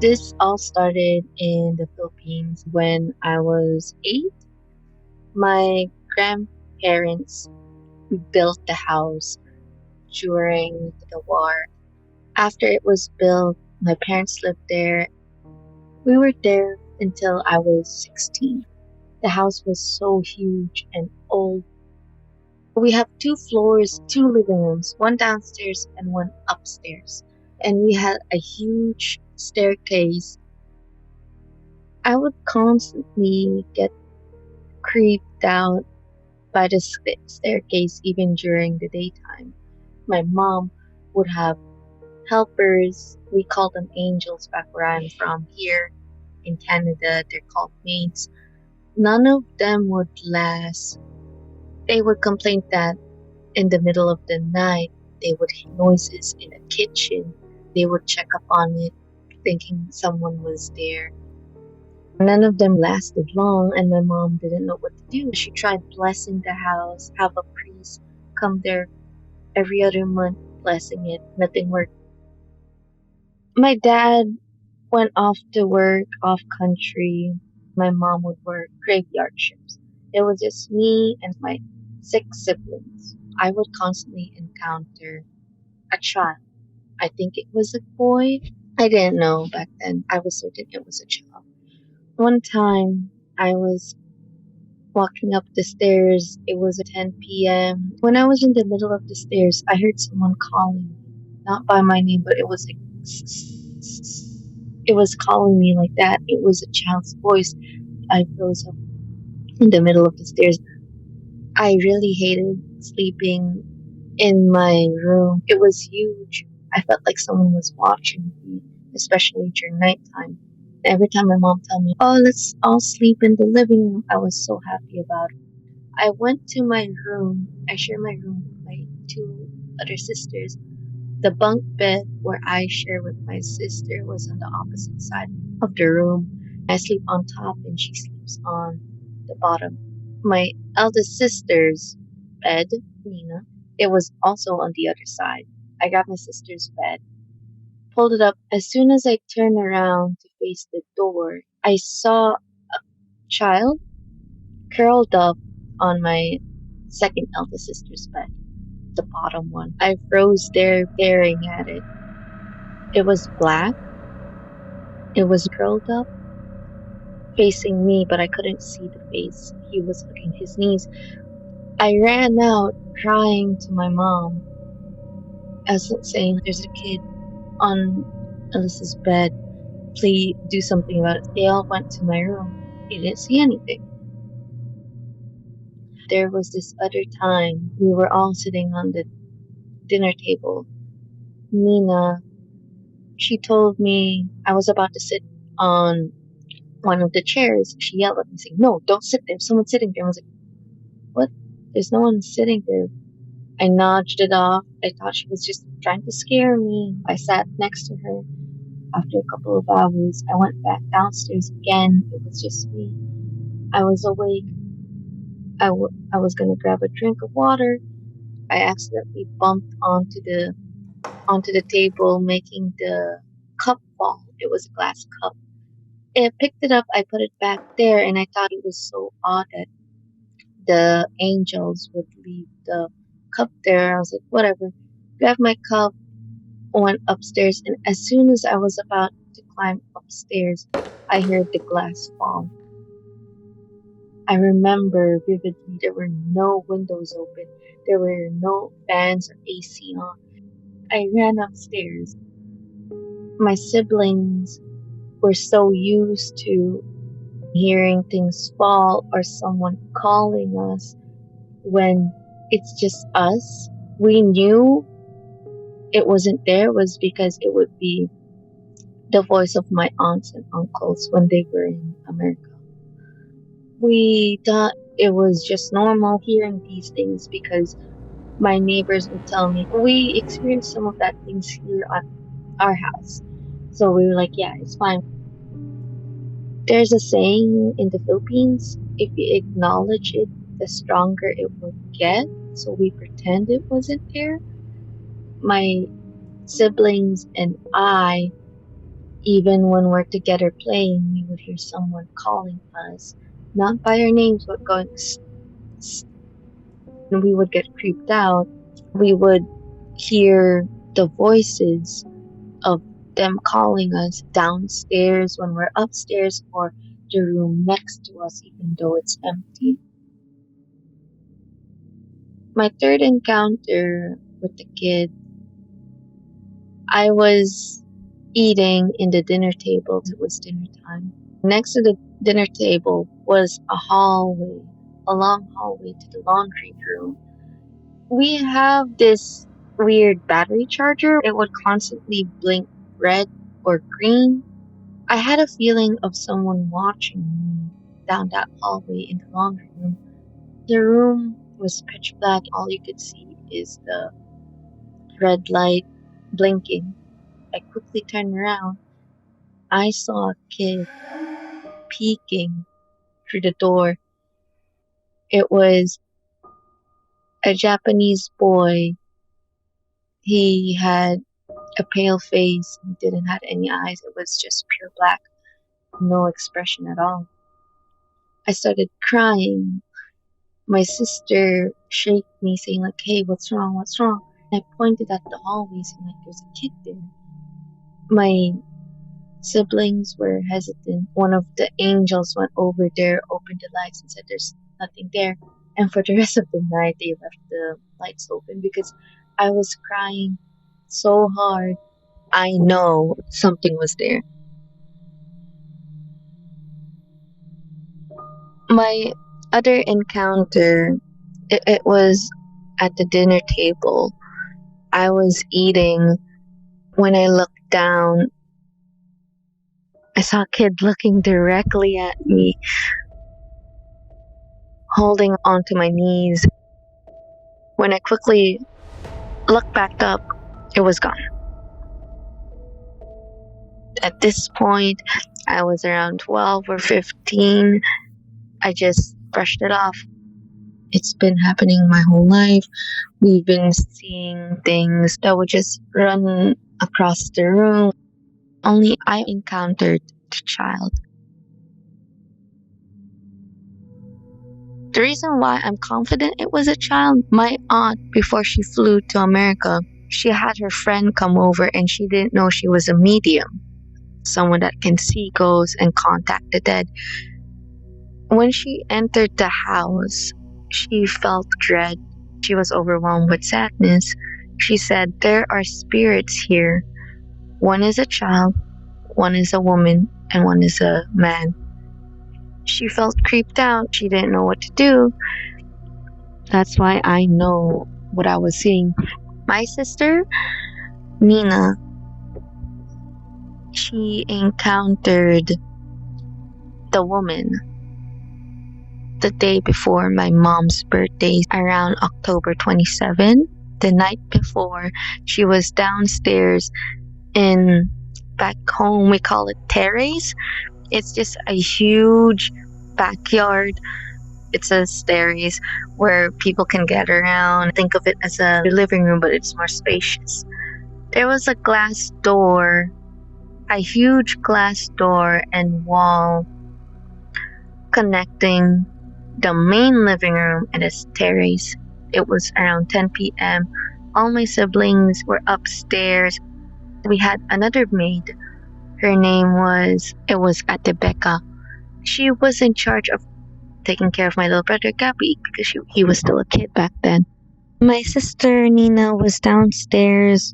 This all started in the Philippines when I was 8. My grandparents built the house during the war. After it was built, my parents lived there. We were there until I was 16. The house was so huge and old. We have 2 floors, 2 living rooms, one downstairs and one upstairs. And we had a huge staircase. I would constantly get creeped out by the staircase even during the daytime. My mom would have helpers. We call them angels back where I'm from. Here in Canada, they're called maids. None of them would last. They would complain that in the middle of the night, they would hear noises in the kitchen. They would check up on it, thinking someone was there. None of them lasted long, and my mom didn't know what to do. She tried blessing the house, have a priest come there every other month blessing it. Nothing worked. My dad went off to work off country. My mom would work graveyard shifts. It was just me and my 6 siblings. I would constantly encounter a child. I think it was a boy. I didn't know back then. I was certain it was a child. One time I was walking up the stairs. It was at 10 p.m. When I was in the middle of the stairs, I heard someone calling me. Not by my name, but it was like it was calling me like that. It was a child's voice. I froze up in the middle of the stairs. I really hated sleeping in my room. It was huge. I felt like someone was watching me, especially during nighttime. Every time my mom told me, "Oh, let's all sleep in the living room," I was so happy about it. I went to my room. I share my room with my 2 other sisters. The bunk bed where I share with my sister was on the opposite side of the room. I sleep on top and she sleeps on the bottom. My eldest sister's bed, Nina, it was also on the other side. I got my sister's bed, pulled it up. As soon as I turned around to face the door, I saw a child curled up on my second eldest sister's bed, the bottom one. I froze there staring at it. It was black. It was curled up, facing me, but I couldn't see the face. He was hugging his knees. I ran out crying to my mom. I was saying, "There's a kid on Alyssa's bed. Please do something about it." They all went to my room. They didn't see anything. There was this other time we were all sitting on the dinner table. Nina, she told me I was about to sit on one of the chairs. She yelled at me saying, "No, don't sit there. Someone's sitting there." I was like, "What? There's no one sitting there." I nudged it off. I thought she was just trying to scare me. I sat next to her. After a couple of hours, I went back downstairs again. It was just me. I was awake. I was gonna grab a drink of water. I accidentally bumped onto the table, making the cup fall. It was a glass cup. I picked it up. I put it back there, and I thought it was so odd that the angels would leave the cup there. I was like, whatever. Grabbed my cup, went upstairs, and as soon as I was about to climb upstairs, I heard the glass fall. I remember vividly there were no windows open, there were no fans or AC on. I ran upstairs. My siblings were so used to hearing things fall or someone calling us when it's just us. We knew it wasn't there was because it would be the voice of my aunts and uncles when they were in America. We thought it was just normal hearing these things because my neighbors would tell me we experienced some of that things here at our house. So we were like, yeah, it's fine. There's a saying in the Philippines, if you acknowledge it, the stronger it will get. So we pretend it wasn't there. My siblings and I Even when we're together playing, we would hear someone calling us, not by our names, but going, and we would get creeped out. We would hear the voices of them calling us downstairs when we're upstairs or the room next to us, even though it's empty. My third encounter with the kid, I was eating in the dinner table. It was dinner time. Next to the dinner table was a hallway, a long hallway to the laundry room. We have this weird battery charger. It would constantly blink red or green. I had a feeling of someone watching me down that hallway in the laundry room. The room was pitch black. All you could see is the red light blinking. I quickly turned around. I saw a kid peeking through the door. It was a Japanese boy. He had a pale face. He didn't have any eyes. It was just pure black, no expression at all. I started crying. My sister shook me, saying like, "Hey, what's wrong? What's wrong?" And I pointed at the hallway, saying like, "There's a kid there." My siblings were hesitant. One of the angels went over there, opened the lights, and said, "There's nothing there." And for the rest of the night, they left the lights open because I was crying so hard. I know something was there. My other encounter, it was at the dinner table. I was eating. When I looked down, I saw a kid looking directly at me, holding onto my knees. When I quickly looked back up, it was gone. At this point, I was around 12 or 15. I just brushed it off. It's been happening my whole life. We've been seeing things that would just run across the room. Only I encountered the child. The reason why I'm confident it was a child, my aunt, before she flew to America, she had her friend come over and she didn't know she was a medium, someone that can see ghosts and contact the dead. When she entered the house, she felt dread. She was overwhelmed with sadness. She said, "There are spirits here. One is a child, one is a woman, and one is a man." She felt creeped out. She didn't know what to do. That's why I know what I was seeing. My sister, Nina, she encountered the woman the day before my mom's birthday, around October 27. The night before, she was downstairs in, back home, we call it terrace. It's just a huge backyard. It's a terrace where people can get around. Think of it as a living room, but it's more spacious. There was a glass door, a huge glass door and wall connecting the main living room and its terrace. It was around 10 p.m. All my siblings were upstairs. We had another maid. Her name was Rebecca. She was in charge of taking care of my little brother Gabby because he was still a kid back then. My sister Nina was downstairs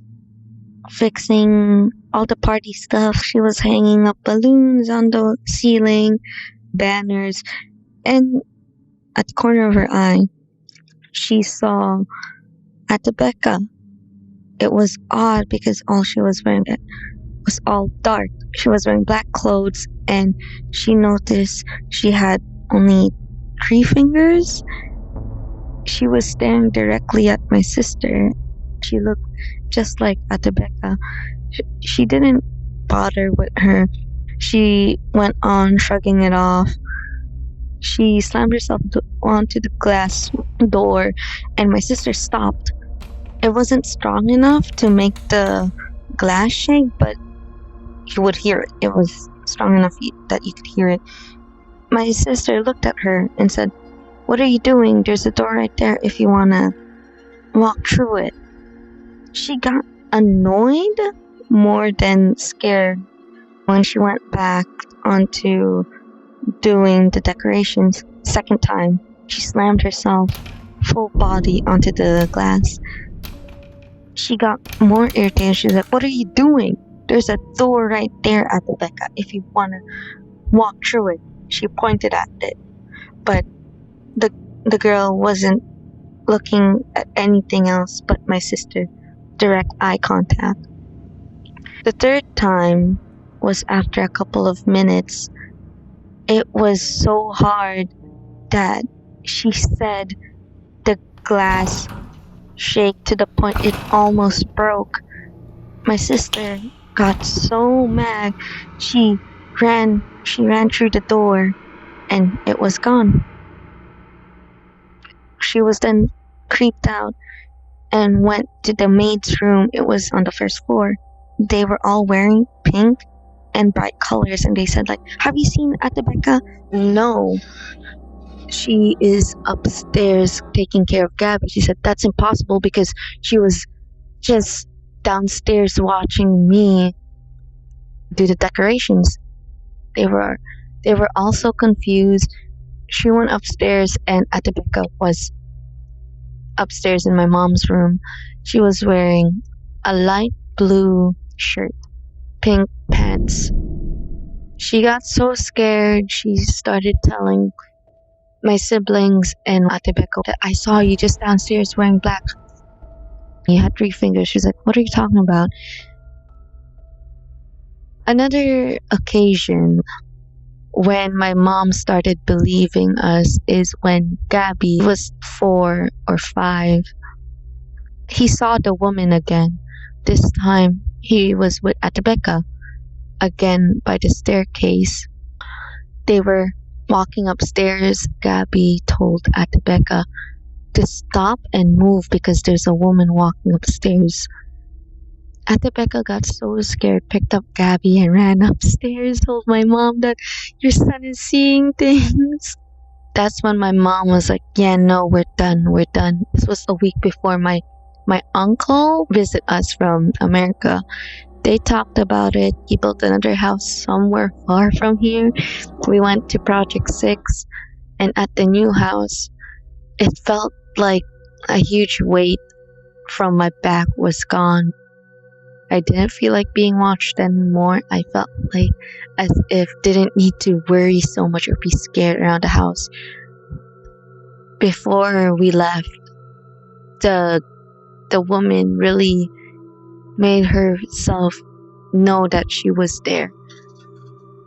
fixing all the party stuff. She was hanging up balloons on the ceiling, banners, and at the corner of her eye, she saw Rebecca. It was odd because all she was wearing was all dark. She was wearing black clothes, and she noticed she had only 3 fingers. She was staring directly at my sister. She looked just like Rebecca. She didn't bother with her. She went on shrugging it off. She slammed herself onto the glass door, and my sister stopped. It wasn't strong enough to make the glass shake, but you would hear it. It was strong enough that you could hear it. My sister looked at her and said, "What are you doing? There's a door right there if you want to walk through it." She got annoyed more than scared. When she went back onto doing the decorations second time, she slammed herself full body onto the glass. She got more irritated. She was like, "What are you doing? There's a door right there at the Becca if you want to walk through it." She pointed at it, but the girl wasn't looking at anything else but my sister. Direct eye contact. The third time was after a couple of minutes. It was so hard that she said the glass shake to the point it almost broke. My sister got so mad. She ran through the door and it was gone. She was then creeped out and went to the maid's room. It was on the first floor. They were all wearing pink and bright colors, and they said, like, "Have you seen Atabeka?" "No, she is upstairs taking care of Gabby." She said, "That's impossible because she was just downstairs watching me do the decorations." They were also confused. She went upstairs and Atabeka was upstairs in my mom's room. She was wearing a light blue shirt, pink pants. She got so scared, she started telling my siblings and Atebeko that, "I saw you just downstairs wearing black. You had 3 fingers." She's like, "What are you talking about?" Another occasion when my mom started believing us is when Gabby was 4 or 5. He saw the woman again. This time he was with Atebeka, again by the staircase. They were walking upstairs. Gabby told Atebeka to stop and move because there's a woman walking upstairs. Atebeka got so scared, picked up Gabby and ran upstairs, told my mom that your son is seeing things. That's when my mom was like, "Yeah, no, we're done. This was a week before my uncle visit us from America. They talked about it. He built another house somewhere far from here. We went to Project 6, and at the new house, it felt like a huge weight from my back was gone. I didn't feel like being watched anymore. I felt like as if didn't need to worry so much or be scared around the house." Before we left, the woman really made herself know that she was there.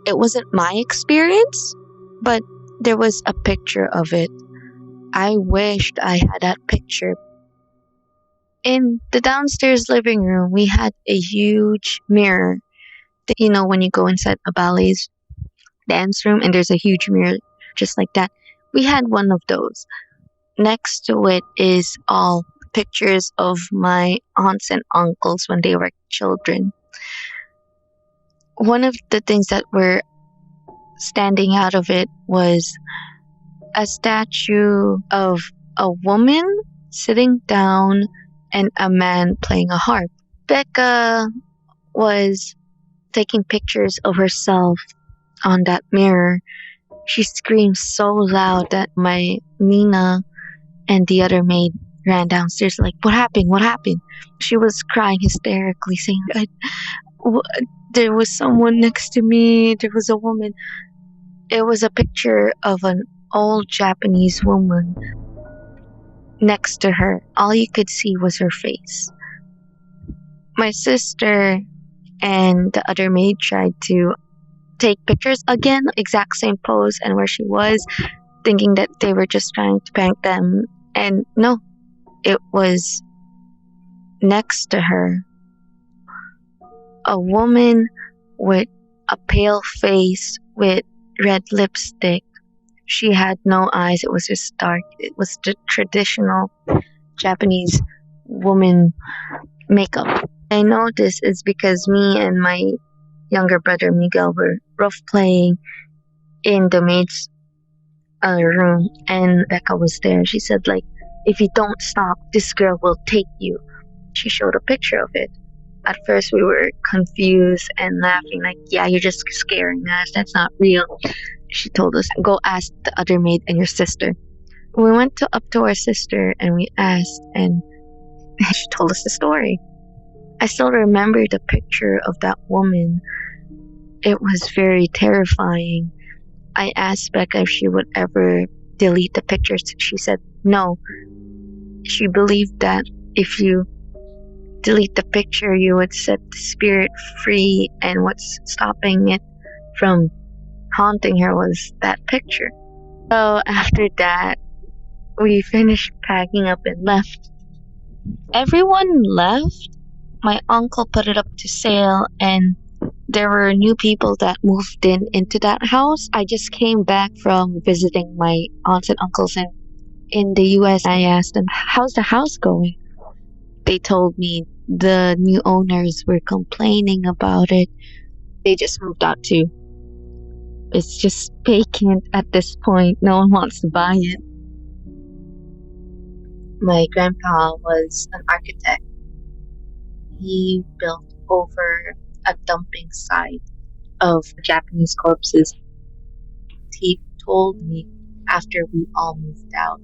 It wasn't my experience, but there was a picture of it. I wished I had that picture. In the downstairs living room, we had a huge mirror. You know, when you go inside a ballet's dance room and there's a huge mirror just like that. We had one of those. Next to it is all pictures of my aunts and uncles when they were children. One of the things that were standing out of it was a statue of a woman sitting down and a man playing a harp. Becca was taking pictures of herself on that mirror. She screamed so loud that my Nina and the other maid ran downstairs like, "What happened? What happened?" She was crying hysterically, saying, "There was someone next to me. There was a woman." It was a picture of an old Japanese woman. Next to her, all you could see was her face. My sister and the other maid tried to take pictures again, exact same pose and where she was, thinking that they were just trying to prank them. And no, it was next to her. A woman with a pale face with red lipstick. She had no eyes. It was just dark. It was the traditional Japanese woman makeup. I know this is because me and my younger brother Miguel were rough playing in the maid's room, and Becca was there. She said, like, if you don't stop, this girl will take you. She showed a picture of it. At first, we were confused and laughing, like, yeah, you're just scaring us. That's not real. She told us, go ask the other maid and your sister. We went up to our sister and we asked, and she told us the story. I still remember the picture of that woman. It was very terrifying. I asked Becca if she would ever delete the pictures. She said no. She believed that if you delete the picture, you would set the spirit free, and what's stopping it from haunting her was that picture. So after that, we finished packing up and left. Everyone left. My uncle put it up to sale, and there were new people that moved into that house. I just came back from visiting my aunts and uncles in the US. I asked them, how's the house going? They told me the new owners were complaining about it. They just moved out too. It's just vacant at this point. No one wants to buy it. My grandpa was an architect. He built over a dumping site of Japanese corpses. He told me after we all moved out